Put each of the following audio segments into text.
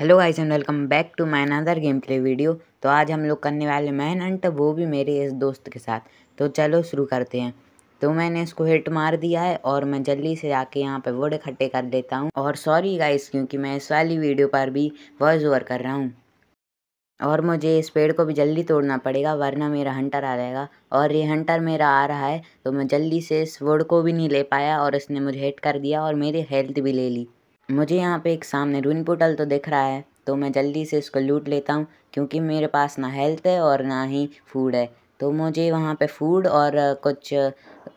Hello guys and welcome back to my another game play video. तो आज हम लोग करने वाले मैन हंट, वो भी मेरे इस दोस्त के साथ। तो चलो शुरू करते हैं। तो मैंने इसको हिट मार दिया है और मैं जल्दी से जाके यहाँ पे वुड इकट्ठे कर लेता हूँ। और सॉरी गाइस, क्योंकि मैं इस वाली वीडियो पर भी वॉइस ओवर कर रहा हूँ और मुझे इस पेड़ को भी जल्दी तोड़ना पड़ेगा, वरना मेरा हंटर आ जाएगा। और ये हंटर मेरा आ रहा है, तो मैं जल्दी से इस वुड को भी नहीं ले पाया और इसने मुझे हिट कर दिया और मेरी हेल्थ भी ले ली। मुझे यहाँ पे एक सामने रूइन पोर्टल तो दिख रहा है, तो मैं जल्दी से इसको लूट लेता हूँ, क्योंकि मेरे पास ना हेल्थ है और ना ही फूड है। तो मुझे वहाँ पे फूड और कुछ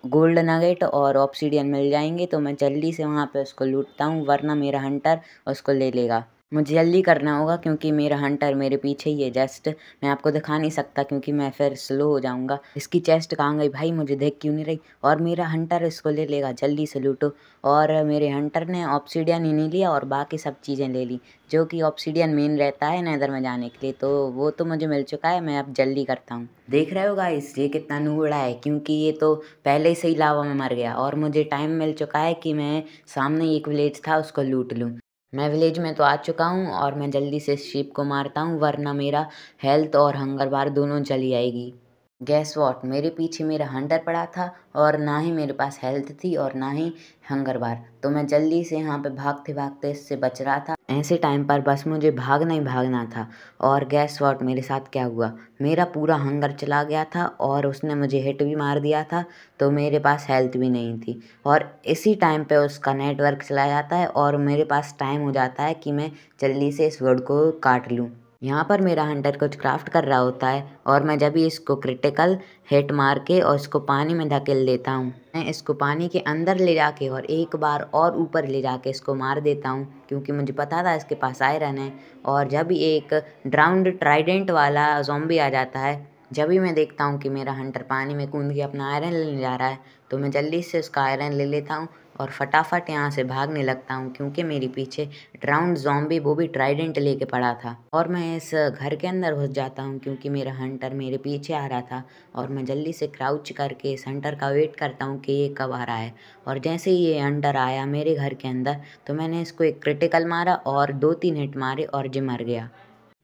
गोल्ड नगेट और ऑब्सीडियन मिल जाएंगे, तो मैं जल्दी से वहाँ पे उसको लूटता हूँ, वरना मेरा हंटर उसको ले लेगा। मुझे जल्दी करना होगा क्योंकि मेरा हंटर मेरे पीछे ही है जस्ट। मैं आपको दिखा नहीं सकता क्योंकि मैं फिर स्लो हो जाऊंगा। इसकी चेस्ट कहाँ गई भाई, मुझे देख क्यों नहीं रही? और मेरा हंटर इसको ले लेगा, जल्दी से लूटो। और मेरे हंटर ने ऑब्सीडियन ही नहीं लिया और बाकी सब चीज़ें ले ली, जो कि ऑब्सीडियन मेन रहता है नेदर में जाने के लिए। तो वो तो मुझे मिल चुका है, मैं अब जल्दी करता हूँ। देख रहे हो गाइस ये कितना नूबड़ा है, क्योंकि ये तो पहले से ही लावा में मर गया और मुझे टाइम मिल चुका है कि मैं सामने एक विलेज था उसको लूट लूँ। मैं विलेज में तो आ चुका हूँ और मैं जल्दी से इस शीप को मारता हूँ, वरना मेरा हेल्थ और हंगर बार दोनों चली आएगी। गैस वॉट, मेरे पीछे मेरा हंटर पड़ा था और ना ही मेरे पास हेल्थ थी और ना ही हंगर बार। तो मैं जल्दी से यहाँ पे भागते भागते इससे बच रहा था। ऐसे टाइम पर बस मुझे भागना ही भागना था। और गैस वॉट, मेरे साथ क्या हुआ, मेरा पूरा हंगर चला गया था और उसने मुझे हिट भी मार दिया था, तो मेरे पास हेल्थ भी नहीं थी। और इसी टाइम पे उसका नेटवर्क चला जाता है और मेरे पास टाइम हो जाता है कि मैं जल्दी से इस वर्ड को काट लूँ। यहाँ पर मेरा हंटर कुछ क्राफ्ट कर रहा होता है और मैं जब भी इसको क्रिटिकल हिट मार के और इसको पानी में धकेल देता हूँ। मैं इसको पानी के अंदर ले जाके और एक बार और ऊपर ले जाके इसको मार देता हूँ, क्योंकि मुझे पता था इसके पास आयरन है। और जब भी एक ड्राउंड ट्राइडेंट वाला ज़ॉम्बी आ जाता है, जब भी मैं देखता हूँ कि मेरा हंटर पानी में कूद के अपना आयरन लेने जा रहा है, तो मैं जल्दी से उसका आयरन ले लेता हूँ और फटाफट यहाँ से भागने लगता हूँ, क्योंकि मेरे पीछे ड्राउंड ज़ॉम्बी वो भी ट्राइडेंट लेके पड़ा था। और मैं इस घर के अंदर घुस जाता हूँ, क्योंकि मेरा हंटर मेरे पीछे आ रहा था। और मैं जल्दी से क्राउच करके इस हंटर का वेट करता हूँ कि ये कब आ रहा है। और जैसे ही ये हंटर आया मेरे घर के अंदर, तो मैंने इसको एक क्रिटिकल मारा और 2-3 हिट मारे और ये मर गया।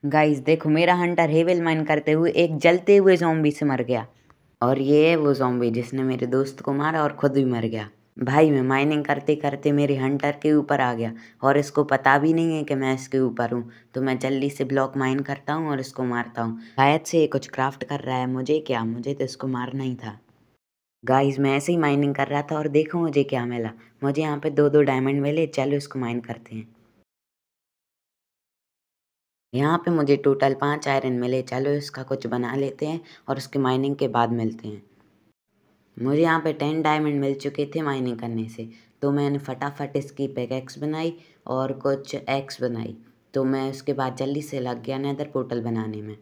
गाइस देखो, मेरा हंटर हेवल माइन करते हुए एक जलते हुए ज़ॉम्बी से मर गया। और ये है वो ज़ॉम्बी जिसने मेरे दोस्त को मारा और खुद भी मर गया। भाई मैं माइनिंग करते करते मेरे हंटर के ऊपर आ गया और इसको पता भी नहीं है कि मैं इसके ऊपर हूँ। तो मैं जल्दी से ब्लॉक माइन करता हूँ और इसको मारता हूँ। शायद से ये कुछ क्राफ्ट कर रहा है, मुझे क्या, मुझे तो इसको मारना ही था। गाइस मैं ऐसे ही माइनिंग कर रहा था और देखो मुझे क्या मिला। मुझे यहाँ पे 2-2 डायमंड मिले। चलो इसको माइन करते हैं। यहाँ पे मुझे टोटल 5 आयरन मिले। चलो इसका कुछ बना लेते हैं और उसके माइनिंग के बाद मिलते हैं। मुझे यहाँ पे 10 डायमंड मिल चुके थे माइनिंग करने से, तो मैंने फटाफट इसकी पिकैक्स बनाई और कुछ एक्स बनाई। तो मैं उसके बाद जल्दी से लग गया नेदर पोर्टल बनाने में।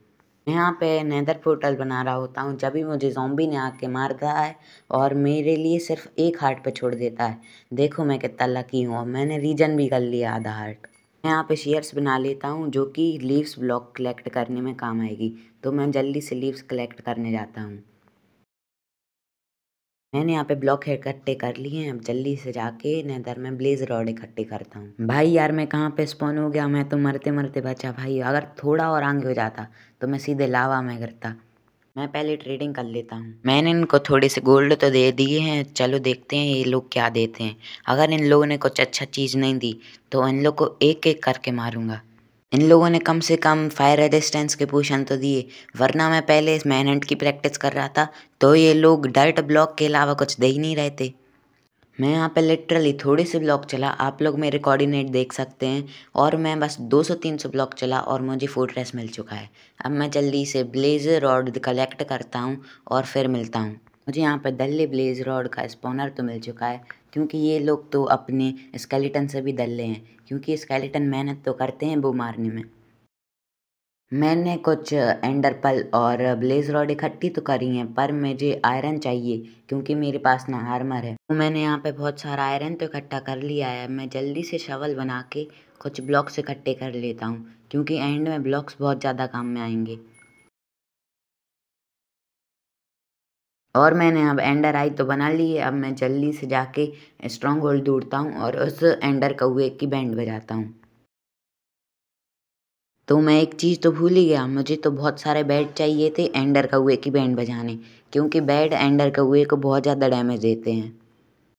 मैं यहाँ पे नेदर पोर्टल बना रहा होता हूँ जब भी मुझे ज़ॉम्बी ने आके मारता है और मेरे लिए सिर्फ एक हार्ट पे छोड़ देता है। देखो मैं कितना लकी हूँ, और मैंने रीजन भी कर लिया आधा हार्ट। मैं यहाँ पे शेयर्स बना लेता हूँ, जो कि लीव्स ब्लॉक कलेक्ट करने में काम आएगी। तो मैं जल्दी से लीव्स कलेक्ट करने जाता हूँ। मैंने यहाँ पे ब्लॉक इकट्ठे कर लिए हैं। अब जल्दी से जाके नेदर में ब्लेज रॉड इकट्ठे करता हूँ। भाई यार मैं कहाँ पे स्पॉन हो गया, मैं तो मरते मरते बचा भाई। अगर थोड़ा और आगे हो जाता तो मैं सीधे लावा में गिरता। मैं पहले ट्रेडिंग कर लेता हूँ। मैंने इनको थोड़े से गोल्ड तो दे दिए हैं, चलो देखते हैं ये लोग क्या देते हैं। अगर इन लोगों ने कुछ अच्छा चीज़ नहीं दी तो इन लोग को एक एक करके मारूंगा। इन लोगों ने कम से कम फायर रेजिस्टेंस के पोशन तो दिए, वरना मैं पहले इस मैनहंट की प्रैक्टिस कर रहा था तो ये लोग डर्ट ब्लॉक के अलावा कुछ दे ही नहीं रहे थे। मैं यहाँ पे लिटरली थोड़े से ब्लॉक चला, आप लोग मेरे कोऑर्डिनेट देख सकते हैं, और मैं बस 200-300 ब्लॉक चला और मुझे फोर्ट्रेस मिल चुका है। अब मैं जल्दी से ब्लेज रॉड कलेक्ट करता हूँ और फिर मिलता हूँ। मुझे यहाँ पे दल्ले ब्लेज रॉड का स्पॉनर तो मिल चुका है, क्योंकि ये लोग तो अपने स्केलेटन से भी दल्ले हैं, क्योंकि स्केलेटन मेहनत तो करते हैं वो मारने में। मैंने कुछ एंडर पल और ब्लेज रॉड इकट्ठी तो करी हैं, पर मुझे आयरन चाहिए क्योंकि मेरे पास ना आर्मर है। तो मैंने यहाँ पे बहुत सारा आयरन तो इकट्ठा कर लिया है। मैं जल्दी से शवल बना के कुछ ब्लॉक्स इकट्ठे कर लेता हूँ, क्योंकि एंड में ब्लॉक्स बहुत ज़्यादा काम में आएंगे। और मैंने अब एंडर आई तो बना ली है। अब मैं जल्दी से जाके स्ट्रॉन्ग होल्ड ढूंढता हूँ और उस एंडर कौवे की बैंड बजाता हूँ। तो मैं एक चीज़ तो भूल ही गया, मुझे तो बहुत सारे बैट चाहिए थे एंडर कौए की बैंड बजाने, क्योंकि बैट एंडर कौए को बहुत ज़्यादा डैमेज देते हैं।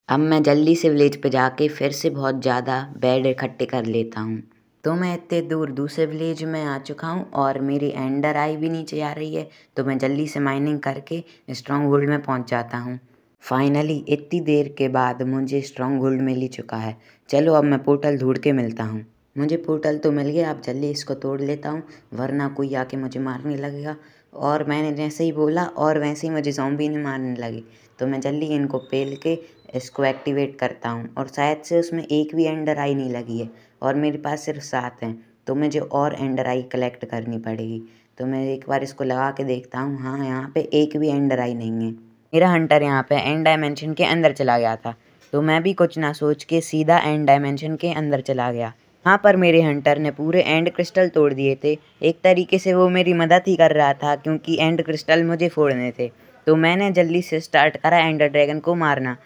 अब मैं जल्दी से विलेज पे जाके फिर से बहुत ज़्यादा बैट इकट्ठे कर लेता हूँ। तो मैं इतने दूर दूसरे विलेज में आ चुका हूँ और मेरी एंडर आई भी नीचे आ रही है, तो मैं जल्दी से माइनिंग करके स्ट्रॉन्ग होल्ड में पहुँच जाता हूँ। फाइनली इतनी देर के बाद मुझे स्ट्रॉन्ग होल्ड मिल ही चुका है। चलो अब मैं पोर्टल ढूंढ के मिलता हूँ। मुझे पोर्टल तो मिल गया, अब जल्दी इसको तोड़ लेता हूँ वरना कोई आके मुझे मारने लगेगा। और मैंने जैसे ही बोला और वैसे ही मुझे ज़ॉम्बी ने मारने लगे, तो मैं जल्दी इनको पेल के इसको एक्टिवेट करता हूँ। और शायद से उसमें एक भी एंडर आई नहीं लगी है और मेरे पास सिर्फ 7 हैं, तो मुझे और एंडर आई कलेक्ट करनी पड़ेगी। तो मैं एक बार इसको लगा के देखता हूँ, हाँ यहाँ पे एक भी एंडर आई नहीं है। मेरा हंटर यहाँ पे एंड डायमेंशन के अंदर चला गया था, तो मैं भी कुछ ना सोच के सीधा एंड डायमेंशन के अंदर चला गया। यहाँ पर मेरे हंटर ने पूरे एंड क्रिस्टल तोड़ दिए थे। एक तरीके से वो मेरी मदद ही कर रहा था, क्योंकि एंड क्रिस्टल मुझे फोड़ने थे। तो मैंने जल्दी से स्टार्ट करा एंडर ड्रैगन को मारना।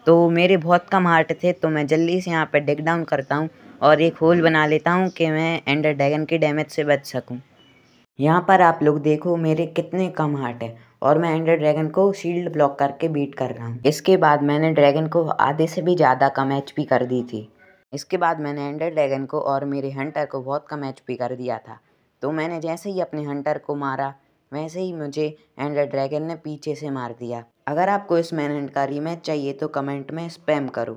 तो मेरे बहुत कम हार्ट थे, तो मैं जल्दी से यहाँ पर डिग डाउन करता हूँ और एक होल बना लेता हूँ कि मैं एंडर ड्रैगन के डैमेज से बच सकूँ। यहाँ पर आप लोग देखो मेरे कितने कम हार्ट है और मैं एंडर ड्रैगन को शील्ड ब्लॉक करके बीट कर रहा हूँ। इसके बाद मैंने ड्रैगन को आधे से भी ज़्यादा कम एचपी कर दी थी। इसके बाद मैंने एंडर ड्रैगन को और मेरे हंटर को बहुत कम एचपी कर दिया था। तो मैंने जैसे ही अपने हंटर को मारा, वैसे ही मुझे एंडर ड्रैगन ने पीछे से मार दिया। अगर आपको इस मैनहंट का रीमैच चाहिए तो कमेंट में स्पैम करो।